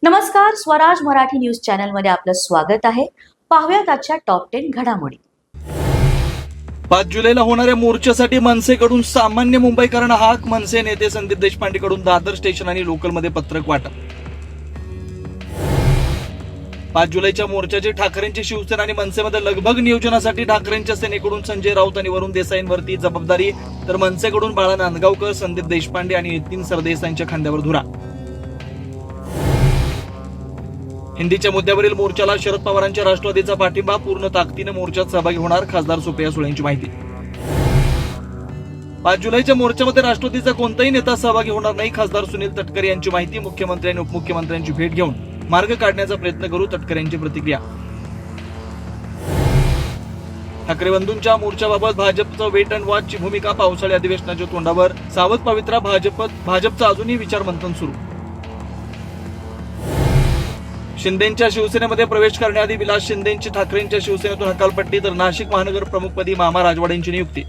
नमस्कार, Swaraj Marathi news channel मध्ये आपलं स्वागत आहे. पाहूयात आजच्या टॉप 10 घडामोडी. 5 जुलैला होणाऱ्या मोर्चासाठी मनसेकडून सामान्य मुंबईकरांना हाक. मनसे नेते संदीप देशपांडेकडून दादर स्टेशन आणि लोकलमध्ये पत्रक वाटप. 5 जुलैच्या मोर्चाची ठाकरेंची शिवसेना आणि मनसेमध्ये लगबग. नियोजनासाठी ठाकरेंच्या सेनेकडून संजय राऊत आणि वरुण देसाईंवरती जबाबदारी, तर मनसेकडून बाळा नांदगावकर, संदीप देशपांडे आणि नितीन सरदेसाईंच्या खांद्यावर धुरा. हिंदीच्या मुद्द्यावरील मोर्चाला शरद पवारांच्या राष्ट्रवादीचा पाठिंबा. पूर्ण ताकदीने मोर्चात सहभागी होणार खासदार सुप्रिया सुळेंची माहिती. 5 जुलैच्या मोर्चामध्ये राष्ट्रवादीचा कोणताही नेता सहभागी होणार नाही, खासदार सुनील तटकरे यांची माहिती. मुख्यमंत्री आणि उपमुख्यमंत्र्यांची भेट घेऊन मार्ग काढण्याचा प्रयत्न करू, तटकरे यांची प्रतिक्रिया. ठाकरे बंधूंच्या मोर्चाबाबत भाजपचं वेट अँड वॉचची भूमिका. पावसाळी अधिवेशनाच्या तोंडावर सावध पवित्रा. भाजपचं अजूनही विचारमंथन सुरू. शिंदेंच्या शिवसेनेमध्ये प्रवेश करण्याआधी विलास शिंदेंची ठाकरेंच्या शिवसेनेतून हकालपट्टी, तर नाशिक महानगर प्रमुखपदी मामा राजवाडेंची नियुक्ती.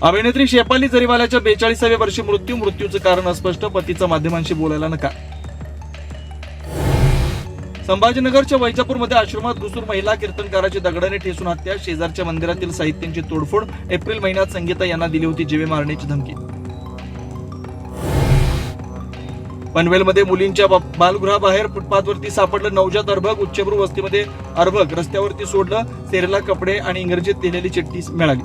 अभिनेत्री शेफाली जरीवाल्याच्या 42व्या वर्षी मृत्यूचं कारण अस्पष्ट. पतीचा माध्यमांशी बोलायला नकार. संभाजीनगरच्या वैजापूरमध्ये आश्रमात घुसून महिला कीर्तनकाराची दगडाने ठेचून हत्या. शेजारच्या मंदिरातील साहित्यांची तोडफोड. एप्रिल महिन्यात संगीता यांना दिली होती जीवे मारण्याची धमकी. पनवेलमध्ये मुलींच्या बालगृहाबाहेर फुटपाथवरती सापडलं नवजात अर्भक. उच्चभ्रू वस्तीमध्ये अर्भक रस्त्यावरती सोडलं. सेरेला कपडे आणि इंग्रजीत लिहिलेली चिठ्ठी मिळाली.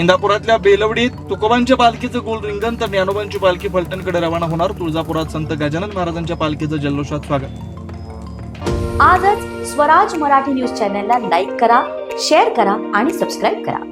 इंदापुरातल्या बेलवडीत तुकोबांच्या पालखीचं गोल रिंगण, तर ज्ञानोबांची पालखी फलटणकडे रवाना होणार. तुळजापुरात संत गजानन महाराजांच्या पालखीचं जल्लोषात स्वागत. आजच स्वराज मराठी न्यूज चॅनलला लाईक करा, शेअर करा आणि सबस्क्राईब करा.